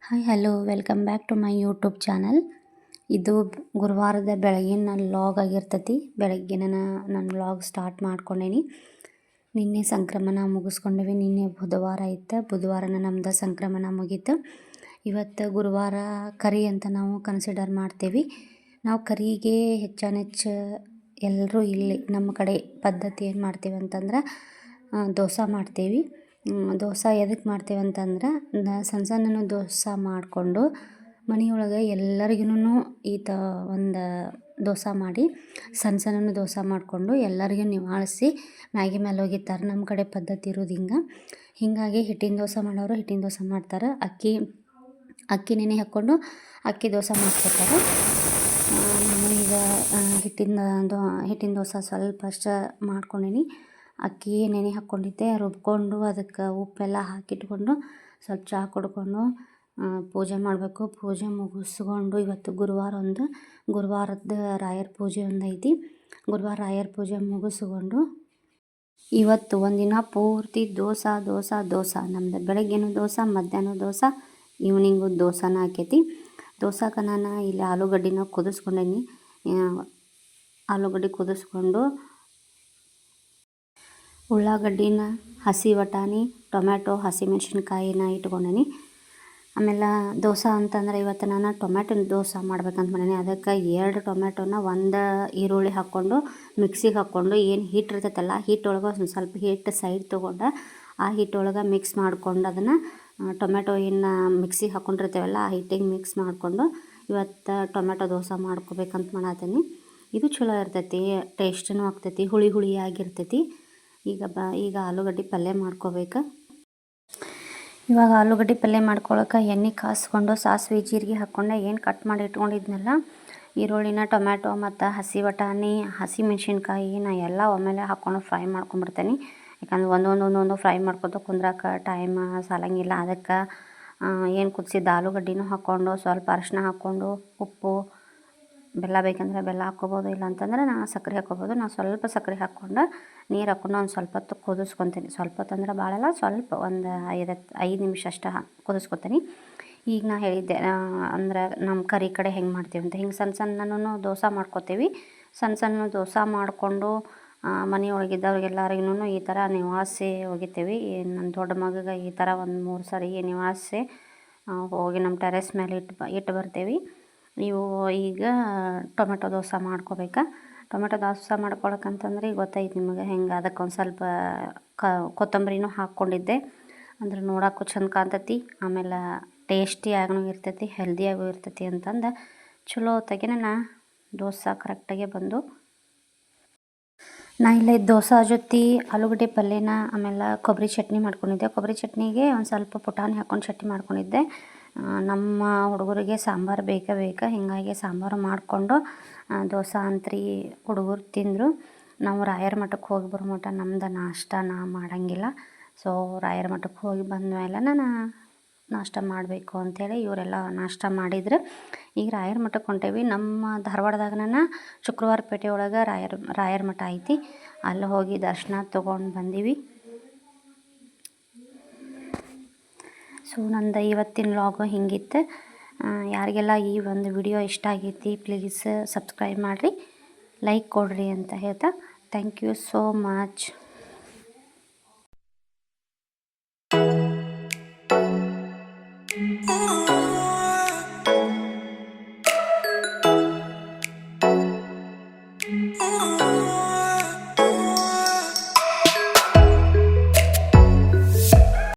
Hi hello welcome back to my YouTube channel. ಇದು ಗುರುವಾರದ ಬೆಳಗಿನ ಲಾಗ್ ಆಗಿರ್ತೈತಿ. ಬೆಳಗ್ಗೆ ನಾನು ಲಾಗ್ ಸ್ಟಾರ್ಟ್ ಮಾಡ್ಕೊಂಡೇನಿ. ನಿನ್ನೆ ಸಂಕ್ರಮಣ ಮುಗಿಸ್ಕೊಂಡೇವಿ. ನಿನ್ನೆ ಬುಧವಾರ ಇತ್ತು. ಬುಧವಾರನ ನಮ್ದು ಸಂಕ್ರಮಣ ಮುಗೀತು. ಇವತ್ತು ಗುರುವಾರ ಕರಿ ಅಂತ ನಾವು ಕನ್ಸಿಡರ್ ಮಾಡ್ತೇವೆ. ನಾವು ಕರಿಗೆ ಹೆಚ್ಚಾನೆಚ್ಚು ಎಲ್ಲರೂ ಇಲ್ಲಿ ನಮ್ಮ ಕಡೆ ಪದ್ಧತಿ ಏನು ಮಾಡ್ತೀವಿ ಅಂತಂದ್ರೆ ದೋಸೆ ಮಾಡ್ತೇವೆ. ದೋಸೆ ಎದಕ್ಕೆ ಮಾಡ್ತೇವೆ ಅಂತಂದ್ರೆ ಸಣ್ಣ ಸಣ್ಣ ದೋಸೆ ಮಾಡಿಕೊಂಡು ಮನೆಯೊಳಗೆ ಎಲ್ಲರಿಗೂ ಒಂದು ದೋಸೆ ಮಾಡಿ ಸಣ್ಣ ಸಣ್ಣ ದೋಸೆ ಮಾಡಿಕೊಂಡು ಎಲ್ಲರಿಗೂ ನಿವಾಳಿಸಿ ಮ್ಯಾಗಿ ಮೇಲೆ ಒಗಿತಾರೆ. ನಮ್ಮ ಕಡೆ ಪದ್ಧತಿ ಇರೋದು ಹೀಗಾಗಿ ಹಿಟ್ಟಿನ ದೋಸೆ ಮಾಡೋರು ಹಿಟ್ಟಿನ ದೋಸೆ ಮಾಡ್ತಾರೆ. ಅಕ್ಕಿ ನೆನೆ ಹಾಕ್ಕೊಂಡು ಅಕ್ಕಿ ದೋಸೆ ಮಾಡ್ಕೊತಾರೆ. ನಾನು ಈಗ ಹಿಟ್ಟಿನ ದೋಸೆ ಸ್ವಲ್ಪ ಅಷ್ಟು ಮಾಡ್ಕೊಂಡೀನಿ. ಅಕ್ಕಿ ನೆನೆ ಹಾಕ್ಕೊಂಡಿದ್ದೆ, ರುಬ್ಕೊಂಡು ಅದಕ್ಕೆ ಉಪ್ಪೆಲ್ಲ ಹಾಕಿಟ್ಕೊಂಡು ಸ್ವಲ್ಪ ಚಹಾ ಕುಡ್ಕೊಂಡು ಪೂಜೆ ಮಾಡಬೇಕು. ಪೂಜೆ ಮುಗಿಸ್ಕೊಂಡು ಇವತ್ತು ಗುರುವಾರದ ರಾಯರ ಪೂಜೆ ಐತಿ. ಗುರುವಾರ ರಾಯರ ಪೂಜೆ ಮುಗಿಸ್ಕೊಂಡು ಇವತ್ತು ಒಂದಿನ ಪೂರ್ತಿ ದೋಸೆ ನಮ್ದು ಬೆಳಗ್ಗೆನೂ ದೋಸೆ, ಮಧ್ಯಾಹ್ನ ದೋಸೆ, ಈವ್ನಿಂಗು ದೋಸೆನ ಆಕೈತಿ. ದೋಸೆಗೆ ನಾನು ಇಲ್ಲಿ ಆಲೂಗಡ್ಡಿನ ಕುದಿಸ್ಕೊಂಡೇನಿ. ಆಲೂಗಡ್ಡೆ ಕುದಿಸ್ಕೊಂಡು ಉಳ್ಳಾಗಡ್ಡಿನ, ಹಸಿ ಬಟಾಣಿ, ಟೊಮ್ಯಾಟೊ, ಹಸಿಮೆಣ್ಸಿನ್ಕಾಯಿನ ಇಟ್ಕೊಂಡೇನಿ. ಆಮೇಲೆ ದೋಸೆ ಅಂತಂದ್ರೆ ಇವತ್ತು ನಾನು ಟೊಮ್ಯಾಟೊ ದೋಸೆ ಮಾಡ್ಬೇಕಂತ ಮಾಡೀನಿ. ಅದಕ್ಕೆ 2 ಟೊಮ್ಯಾಟೊನ, 1 ಈರುಳ್ಳಿ ಹಾಕ್ಕೊಂಡು ಮಿಕ್ಸಿಗೆ ಹಾಕ್ಕೊಂಡು ಏನು ಹಿಟ್ಟು ಇರ್ತೈತಲ್ಲ, ಹಿಟ್ಟೊಳಗೆ ಒಂದು ಸ್ವಲ್ಪ ಹಿಟ್ಟು ಸೈಡ್ ತೊಗೊಂಡು ಆ ಹಿಟ್ಟೊಳಗೆ ಮಿಕ್ಸ್ ಮಾಡ್ಕೊಂಡು ಅದನ್ನು ಟೊಮ್ಯಾಟೊ ಏನು ಮಿಕ್ಸಿಗೆ ಹಾಕ್ಕೊಂಡಿರ್ತೇವಲ್ಲ ಆ ಹಿಟ್ಟಿಗೆ ಮಿಕ್ಸ್ ಮಾಡಿಕೊಂಡು ಇವತ್ತು ಟೊಮ್ಯಾಟೊ ದೋಸೆ ಮಾಡ್ಕೋಬೇಕಂತ ಮಾಡತ್ತೀನಿ. ಇದು ಚಲೋ ಇರ್ತೈತಿ, ಟೇಸ್ಟೂ ಆಗ್ತೈತಿ, ಹುಳಿ ಆಗಿರ್ತೈತಿ. ಈಗ ಆಲೂಗಡ್ಡೆ ಪಲ್ಯ ಮಾಡ್ಕೋಬೇಕು. ಇವಾಗ ಆಲೂಗಡ್ಡೆ ಪಲ್ಯ ಮಾಡ್ಕೊಳಕ್ಕೆ ಎಣ್ಣೆ ಕಾಸ್ಕೊಂಡು ಸಾಸಿವೆ ಜೀರಿಗೆ ಹಾಕ್ಕೊಂಡೆ ಏನು ಕಟ್ ಮಾಡಿ ಇಟ್ಕೊಂಡಿದ್ನಲ್ಲ ಈರುಳ್ಳಿನ, ಟೊಮ್ಯಾಟೊ ಮತ್ತು ಹಸಿ ಬಟಾಣಿ, ಹಸಿಮೆಣ್ಸಿನ್ಕಾಯಿ ಎಲ್ಲ ಒಮ್ಮೆಲೆ ಹಾಕ್ಕೊಂಡು ಫ್ರೈ ಮಾಡ್ಕೊಂಬಿಡ್ತೇನೆ. ಯಾಕಂದ್ರೆ ಒಂದೊಂದು ಫ್ರೈ ಮಾಡ್ಕೊತ ಕುಂದ್ರಕ್ಕೆ ಟೈಮ್ ಸಾಲಂಗಿಲ್ಲ. ಅದಕ್ಕೆ ಏನು ಕುದಿಸಿದ ಆಲೂಗಡ್ಡೆನೂ ಹಾಕ್ಕೊಂಡು ಸ್ವಲ್ಪ ಅರಿಶಿನ ಹಾಕ್ಕೊಂಡು ಉಪ್ಪು, ಬೆಲ್ಲ ಬೇಕಂದ್ರೆ ಬೆಲ್ಲ ಹಾಕ್ಕೋಬೋದು, ಇಲ್ಲ ಅಂತಂದ್ರೆ ನಾನು ಸಕ್ಕರೆ ಹಾಕ್ಕೋಬೋದು. ನಾನು ಸ್ವಲ್ಪ ಸಕ್ಕರೆ ಹಾಕ್ಕೊಂಡು ನೀರು ಹಾಕ್ಕೊಂಡು ಒಂದು ಸ್ವಲ್ಪ ಹೊತ್ತು ಕುದಿಸ್ಕೊತೀನಿ. ಸ್ವಲ್ಪ ಹೊತ್ತು ಅಂದ್ರೆ ಭಾಳಲ್ಲ, ಸ್ವಲ್ಪ ಒಂದು 5 ನಿಮಿಷ ಅಷ್ಟು ಕುದಿಸ್ಕೊತೀನಿ. ಈಗ ನಾನು ಹೇಳಿದ್ದೆ ಅಂದ್ರೆ ನಮ್ಮ ಕರಿ ಕಡೆ ಹೆಂಗೆ ಮಾಡ್ತೀವಿ ಅಂತ. ಹಿಂಗೆ ಸಣ್ಣ ದೋಸೆ ಮಾಡ್ಕೊತೀವಿ. ಸಣ್ಣ ದೋಸೆ ಮಾಡಿಕೊಂಡು ಮನೆಯೊಳಗಿದ್ದವ್ರಿಗೆಲ್ಲರಿಗೂ ಈ ಥರ ನಿವಾಳಿಸಿ ಒಗಿತೀವಿ. ನನ್ನ ದೊಡ್ಡ ಮಗಗೆ ಈ ಥರ ಒಂದು 3 ಸರಿ ನಿವಾಳಿಸಿ ಹೋಗಿ ನಮ್ಮ ಟೆರೆಸ್ ಮೇಲೆ ಇಟ್ಟು ಬರ್ತೀವಿ. ಈಗ ಟೊಮೆಟೊ ದೋಸೆ ಮಾಡ್ಕೋಬೇಕಾ. ಟೊಮೆಟೊ ದೋಸೆ ಮಾಡ್ಕೊಳಕ್ಕಂತಂದ್ರೆ ಈಗ ಗೊತ್ತಾಯ್ತು ನಿಮಗೆ ಹೆಂಗೆ. ಅದಕ್ಕೆ ಒಂದು ಸ್ವಲ್ಪ ಕೊತ್ತಂಬರಿನೂ ಹಾಕ್ಕೊಂಡಿದ್ದೆ, ಅಂದ್ರೆ ನೋಡೋಕ್ಕೂ ಚಂದ ಕಾಣ್ತೈತಿ, ಆಮೇಲೆ ಟೇಸ್ಟಿಯಾಗೂ ಇರ್ತೈತಿ, ಹೆಲ್ದಿಯಾಗೂ ಇರ್ತೈತಿ ಅಂತಂದು ಚಲೋ ಹೊತ್ತಾಗೆ ದೋಸೆ ಕರೆಕ್ಟಾಗೆ ಬಂದು. ನಾ ಇಲ್ಲ ದೋಸೆ ಜೊತೆ ಆಲೂಗಡ್ಡೆ ಪಲ್ಯನ ಆಮೇಲೆ ಕೊಬ್ಬರಿ ಚಟ್ನಿ ಮಾಡ್ಕೊಂಡಿದ್ದೆ. ಕೊಬ್ಬರಿ ಚಟ್ನಿಗೆ ಒಂದು ಸ್ವಲ್ಪ ಪುಟಾಣಿ ಹಾಕ್ಕೊಂಡು ಚಟ್ನಿ ಮಾಡ್ಕೊಂಡಿದ್ದೆ. ನಮ್ಮ ಹುಡುಗರಿಗೆ ಸಾಂಬಾರು ಬೇಕಾ, ಹೀಗಾಗಿ ಸಾಂಬಾರು ಮಾಡಿಕೊಂಡು ದೋಸೆ ಅಂತ್ರಿ ಹುಡುಗರು ತಿಂದರು. ನಾವು ರಾಯರ ಮಠಕ್ಕೆ ಹೋಗಿ ಬರೋ ಮಟ್ಟ ನಮ್ದು ನಾಷ್ಟ ಮಾಡೋಂಗಿಲ್ಲ. ಸೊ ರಾಯರ ಮಠಕ್ಕೆ ಹೋಗಿ ಬಂದಮೇಲೆ ನಾನು ನಾಷ್ಟ ಮಾಡಬೇಕು ಅಂಥೇಳಿ ಇವರೆಲ್ಲ ನಾಷ್ಟ ಮಾಡಿದ್ರು. ಈಗ ರಾಯರ ಮಠಕ್ಕೆ ಹೊಂಟೇವಿ. ನಮ್ಮ ಧಾರವಾಡದಾಗ ಶುಕ್ರವಾರ ಪೇಟೆ ಒಳಗೆ ರಾಯರ ಮಠ ಐತಿ. ಅಲ್ಲಿ ಹೋಗಿ ದರ್ಶನ ತೊಗೊಂಡು ಬಂದೀವಿ. ಸೊ ನಂದು ಇವತ್ತಿನ ಲಾಗು ಹಿಂಗಿತ್ತು. ಯಾರಿಗೆಲ್ಲ ಈ ಒಂದು ವಿಡಿಯೋ ಇಷ್ಟ ಆಗೈತಿ ಪ್ಲೀಸ್ ಸಬ್ಸ್ಕ್ರೈಬ್ ಮಾಡಿರಿ, ಲೈಕ್ ಕೊಡ್ರಿ ಅಂತ ಹೇಳ್ತಾ thank you so much. Oh